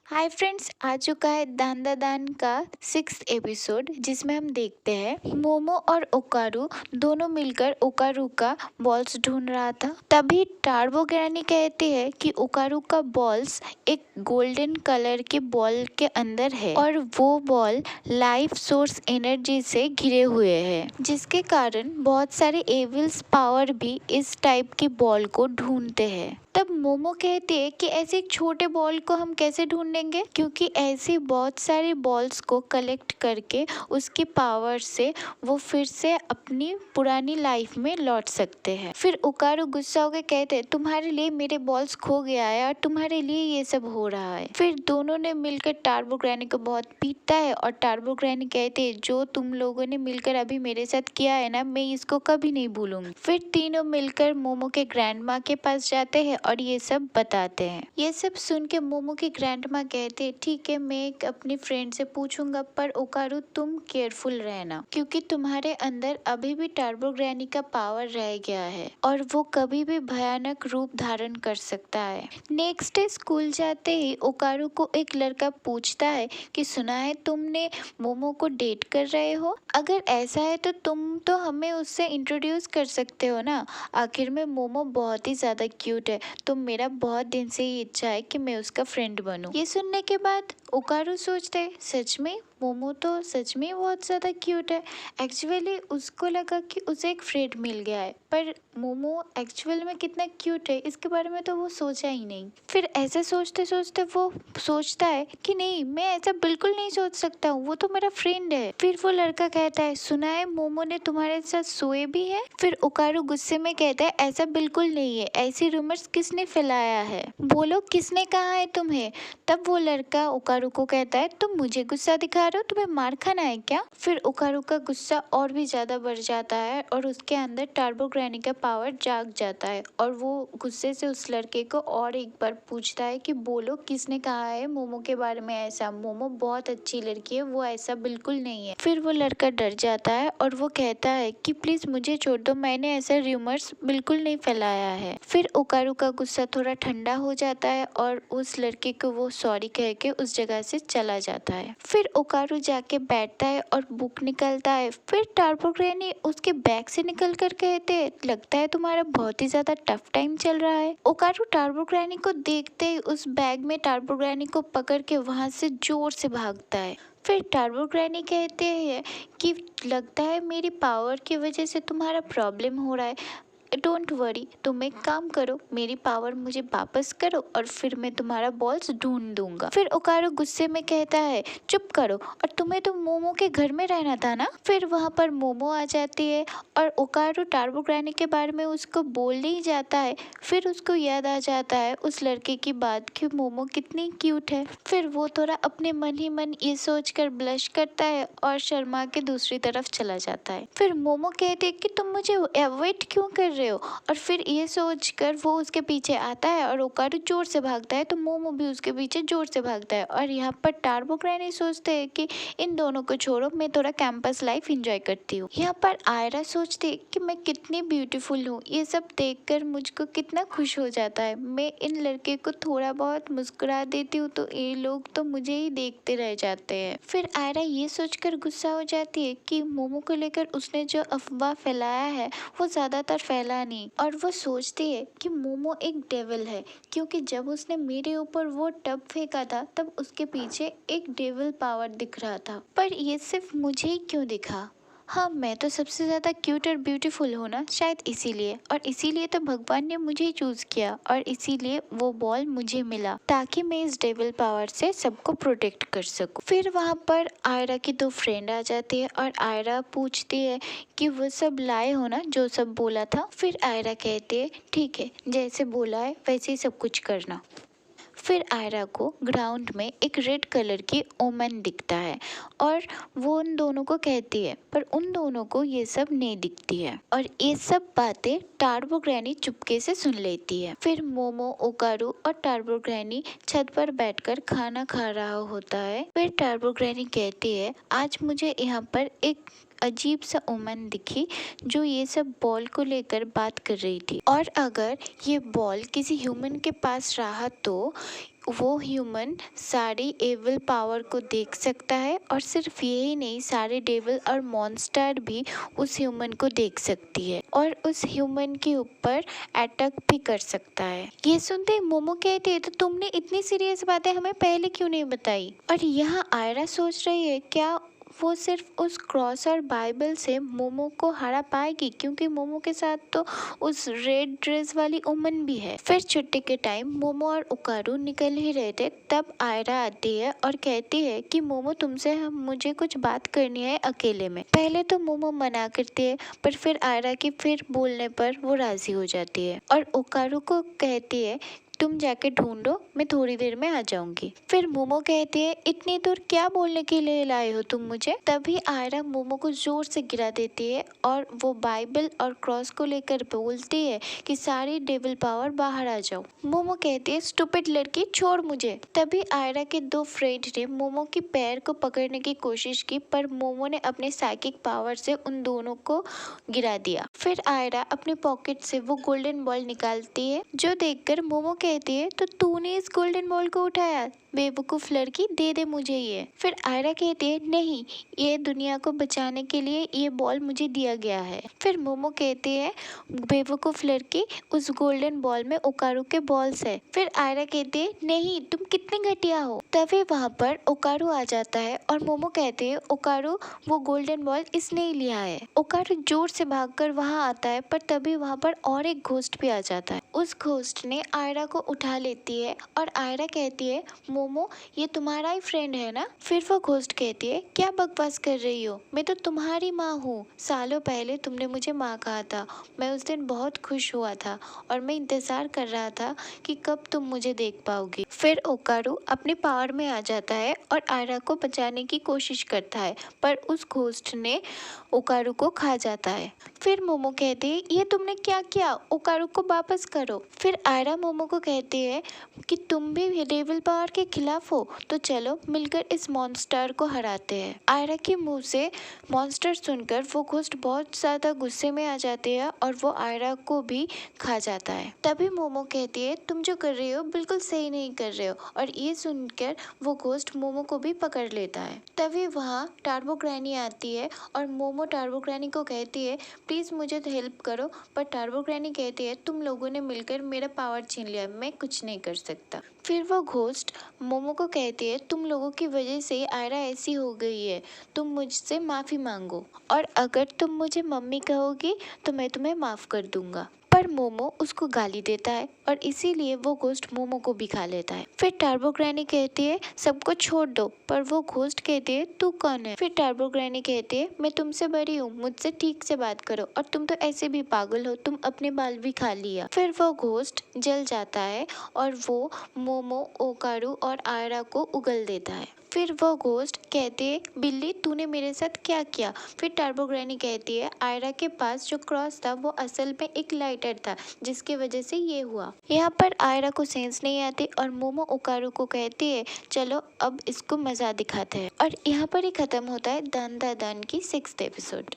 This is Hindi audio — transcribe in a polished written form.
हाय फ्रेंड्स, आ चुका है दान दा दान का 6th एपिसोड, जिसमें हम देखते हैं मोमो और ओकारू दोनों मिलकर ओकारू का बॉल्स ढूंढ रहा था। तभी टार्बो ग्रैनी कहती है कि ओकारू का बॉल्स एक गोल्डन कलर के बॉल के अंदर है और वो बॉल लाइफ सोर्स एनर्जी से घिरे हुए है, जिसके कारण बहुत सारे एविल्स पावर भी इस टाइप के बॉल को ढूंढते हैं। तब मोमो कहती है कि ऐसे एक छोटे बॉल को हम कैसे ढूंढेंगे, क्योंकि ऐसी बहुत सारी बॉल्स को कलेक्ट करके उसकी पावर से वो फिर से अपनी पुरानी लाइफ में लौट सकते हैं। फिर ओकारू गुस्सा होकर कहते हैं, तुम्हारे लिए मेरे बॉल्स खो गया है और तुम्हारे लिए ये सब हो रहा है। फिर दोनों ने मिलकर टार्बो ग्रैनी को बहुत पीटता है और टार्बो ग्रैनी कहते हैं, जो तुम लोगों ने मिलकर अभी मेरे साथ किया है ना, मैं इसको कभी नहीं भूलूंगी। फिर तीनों मिलकर मोमो के ग्रैंड माँ के पास जाते हैं और ये सब बताते हैं। ये सब सुन के मोमो की ग्रैंड माँ कहते हैं, ठीक है, मैं एक अपनी फ्रेंड से पूछूंगा, पर ओकारू तुम केयरफुल रहना, क्योंकि तुम्हारे अंदर अभी भी टार्बो ग्रैनी का पावर रह गया है और वो कभी भी भयानक रूप धारण कर सकता है। नेक्स्ट डे स्कूल जाते ही ओकारू को एक लड़का पूछता है कि सुना है तुमने मोमो को डेट कर रहे हो, अगर ऐसा है तो तुम तो हमें उससे इंट्रोड्यूस कर सकते हो ना। आखिर में मोमो बहुत ही ज्यादा क्यूट है, तो मेरा बहुत दिन से ही इच्छा है कि मैं उसका फ्रेंड बनूं। ये सुनने के बाद ओकारू सोचते हैं, सच में मोमो तो सच में बहुत ज़्यादा क्यूट है। एक्चुअली उसको लगा कि उसे एक फ्रेंड मिल गया है, पर मोमो एक्चुअल में कितना क्यूट है इसके बारे में तो वो सोचा ही नहीं। फिर ऐसे सोचते सोचते वो सोचता है कि नहीं, मैं ऐसा बिल्कुल नहीं सोच सकता हूँ, वो तो मेरा फ्रेंड है। फिर वो लड़का कहता है, सुना है मोमो ने तुम्हारे साथ सोए भी है। फिर ओकारू गुस्से में कहता है, ऐसा बिल्कुल नहीं है, ऐसी रूमर्स किसने फैलाया है, बोलो किसने कहा है तुम्हें। तब वो लड़का ओकारू को कहता है, तुम मुझे गुस्सा दिखा रहे हो, तुम्हें मार खाना है क्या। फिर ओकारू का गुस्सा और भी ज्यादा बढ़ जाता है और उसके अंदर टार्बो ग्रैनी का पावर जाग जाता है और वो गुस्से से उस लड़के को और एक बार पूछता है कि बोलो किसने कहा है मोमो के बारे में ऐसा, मोमो बहुत अच्छी लड़की है, वो ऐसा बिल्कुल नहीं है। फिर वो लड़का डर जाता है और वो कहता है कि प्लीज मुझे छोड़ दो, मैंने ऐसा रूमर्स बिल्कुल नहीं फैलाया है। फिर ओकारू का गुस्सा थोड़ा ठंडा हो जाता है और उस लड़के को वो सॉरी कह के उस जगह से चला जाता है। फिर ओकारू जाके बैठता है और बुक निकलता है। फिर टार्बो ग्रैनी उसके बैग से निकल कर कहते हैं, लगता है तुम्हारा बहुत ही ज्यादा टफ टाइम चल रहा है। ओकारू टार्बो ग्रैनी को देखते ही उस बैग में टार्बो ग्रैनी को पकड़ के वहां से जोर से भागता है। फिर टार्बो ग्रैनी कहते हैं कि लगता है मेरी पावर की वजह से तुम्हारा प्रॉब्लम हो रहा है, डोंट वरी, तुम एक काम करो, मेरी पावर मुझे वापस करो और फिर मैं तुम्हारा बॉल्स ढूंढ दूंगा। फिर ओकारू गुस्से में कहता है, चुप करो, और तुम्हें तो मोमो के घर में रहना था ना। फिर वहाँ पर मोमो आ जाती है और ओकारू टार्बो ग्रैनी के बारे में उसको बोलने ही जाता है। फिर उसको याद आ जाता है उस लड़के की बात कि मोमो कितनी क्यूट है। फिर वो थोड़ा अपने मन ही मन ये सोच कर ब्लश करता है और शर्मा के दूसरी तरफ चला जाता है। फिर मोमो कहते हैं कि तुम मुझे अवॉइड क्यों कर रहे हो, और फिर ये सोचकर वो उसके पीछे आता है और ओकारू जोर से भागता है तो मोमो भी उसके पीछे जोर से भागता है। और यहाँ पर टार्बो ग्रैनी सोचते हैं कि इन दोनों को छोड़ो, मैं थोड़ा कैंपस लाइफ एंजॉय करती हूँ। यहाँ पर आयरा सोचती है कि मैं कितनी ब्यूटीफुल हूँ, ये सब देखकर मुझको कितना खुश हो जाता है। मैं इन लड़के को थोड़ा बहुत मुस्कुरा देती हूँ तो ये लोग तो मुझे ही देखते रह जाते हैं। फिर आयरा ये सोचकर गुस्सा हो जाती है कि मोमो को लेकर उसने जो अफवाह फैलाया है वो ज्यादातर फैला नहीं, और वो सोचती है कि मोमो एक डेविल है, क्योंकि जब उसने मेरे ऊपर वो टब फेंका था तब उसके पीछे एक डेविल पावर दिख रहा था, पर ये सिर्फ मुझे ही क्यों दिखा। हाँ, मैं तो सबसे ज़्यादा क्यूट और ब्यूटीफुल हूँ ना, शायद इसीलिए, और इसीलिए तो भगवान ने मुझे ही चूज़ किया और इसीलिए वो बॉल मुझे मिला, ताकि मैं इस डेविल पावर से सबको प्रोटेक्ट कर सकूँ। फिर वहाँ पर आयरा की दो फ्रेंड आ जाती है और आयरा पूछती है कि वो सब लाए हो ना जो सब बोला था। फिर आयरा कहती है, ठीक है, जैसे बोला है वैसे ही सब कुछ करना। फिर आयरा को ग्राउंड में एक रेड कलर की ओमन दिखता है और वो उन दोनों को कहती है, पर उन दोनों को ये सब नहीं दिखती है और ये सब बातें टार्बो ग्रैनी चुपके से सुन लेती है। फिर मोमो, ओकारू और टार्बो ग्रैनी छत पर बैठकर खाना खा रहा होता है। फिर टार्बो ग्रैनी कहती है, आज मुझे यहाँ पर एक अजीब सा ओमन दिखी जो ये सब बॉल को लेकर बात कर रही थी, और अगर ये बॉल किसी ह्यूमन के पास रहा तो वो ह्यूमन सारी एविल पावर को देख सकता है और सिर्फ यही नहीं, सारे डेविल और मॉन्स्टर भी उस ह्यूमन को देख सकती है और उस ह्यूमन के ऊपर अटैक भी कर सकता है। ये सुनते ही मोमो कहती है, तो तुमने इतनी सीरियस बातें हमें पहले क्यों नहीं बताई? और यहाँ आयरा सोच रही है क्या वो सिर्फ उस क्रॉस और बाइबल से मोमो को हरा पाएगी, क्योंकि मोमो के साथ तो उस रेड ड्रेस वाली वुमन भी है। फिर छुट्टी के टाइम मोमो और उकारू निकल ही रहे थे, तब आयरा आती है और कहती है कि मोमो तुमसे मुझे कुछ बात करनी है अकेले में। पहले तो मोमो मना करती है, पर फिर आयरा की फिर बोलने पर वो राजी हो जाती है और उकारू को कहती है तुम जाके ढूंढो, मैं थोड़ी देर में आ जाऊंगी। फिर मोमो कहती है इतनी दूर क्या बोलने के लिए लाए हो तुम मुझे? तभी आयरा मोमो को जोर से गिरा देती है और वो बाइबल और क्रॉस को लेकर बोलती है कि सारी डेविल पावर बाहर आ जाओ। मोमो कहती है स्टूपिड लड़की, छोड़ मुझे। तभी आयरा के दो फ्रेंड ने मोमो की पैर को पकड़ने की कोशिश की, पर मोमो ने अपने साइकिक पावर से उन दोनों को गिरा दिया। फिर आयरा अपने पॉकेट से वो गोल्डन बॉल निकालती है, जो देखकर मोमो कहती है तो तूने इस गोल्डन बॉल को उठाया, बेवकूफ लड़की, दे दे मुझे ये। फिर आयरा कहती है नहीं, ये दुनिया को बचाने के लिए ये बॉल मुझे दिया गया है। फिर मोमो कहती है बेवकूफ लड़की, उस गोल्डन बॉल में ओकारू के बॉल्स है। फिर आयरा कहती है नहीं, तुम कितने घटिया हो। तभी वहाँ पर ओकारू आ जाता है और मोमो कहती है ओकारू वो गोल्डन बॉल इसने ही लिया है। ओकारू जोर से भागकर वहाँ आता है, पर तभी वहाँ पर और एक घोस्ट भी आ जाता है। उस घोस्ट ने आयरा को उठा लेती है और आयरा कहती है मोमो ये तुम्हारा ही फ्रेंड है ना? फिर वो घोस्ट कहती है क्या बकवास कर रही हो, मैं तो तुम्हारी माँ हूँ। सालों पहले तुमने मुझे माँ कहा था, मैं उस दिन बहुत खुश हुआ था और मैं इंतजार कर रहा था कि कब तुम मुझे देख पाओगी। फिर ओकारू अपने पावर में आ जाता है और आयरा को बचाने की कोशिश करता है, पर उस घोस्ट ने ओकारू को खा जाता है। फिर मोमो कहती है ये तुमने क्या किया, ओकारू को वापस करो। फिर आयरा मोमो को कहती है कि तुम भी डेविल पावर के खिलाफ हो, तो चलो मिलकर इस मॉन्स्टर को हराते हैं। आयरा के मुंह से मॉन्स्टर सुनकर वो घोस्ट बहुत ज्यादा गुस्से में आ जाती है और वो आयरा को भी खा जाता है। तभी मोमो कहती है तुम जो कर रही हो बिल्कुल सही नहीं कर रहे हो, और ये सुनकर वो घोस्ट मोमो को भी पकड़ लेता है। तभी वहाँ टार्बो ग्रैनी आती है और मोमो टार्बो ग्रैनी को कहती है प्लीज मुझे हेल्प करो, पर टार्बो ग्रैनी कहती है तुम लोगों ने मिलकर मेरा पावर छीन लिया, मैं कुछ नहीं कर सकता। फिर वो घोस्ट मोमो को कहती है तुम लोगों की वजह से आयरा ऐसी हो गई है, तुम मुझसे माफी मांगो और अगर तुम मुझे मम्मी कहोगी तो मैं तुम्हें माफ कर दूंगा। पर मोमो उसको गाली देता है और इसीलिए वो घोस्ट मोमो को भी खा लेता है। फिर टार्बो ग्रैनी कहती है सबको छोड़ दो, पर वो घोस्ट कहती है तू कौन है? फिर टार्बो ग्रैनी कहती है मैं तुमसे बड़ी हूँ, मुझसे ठीक से बात करो, और तुम तो ऐसे भी पागल हो, तुम अपने बाल भी खा लिया। फिर वो घोस्ट जल जाता है और वो मोमो, ओकारू और आयरा को उगल देता है। फिर वो घोस्ट कहते है बिल्ली तूने मेरे साथ क्या किया? फिर टार्बो ग्रैनी कहती है आयरा के पास जो क्रॉस था वो असल में एक लाइटर था, जिसकी वजह से ये हुआ। यहाँ पर आयरा को सेंस नहीं आती और मोमो ओकारू को कहती है चलो अब इसको मजा दिखाते हैं। और यहाँ पर ही खत्म होता है दान दा दान की 6th एपिसोड।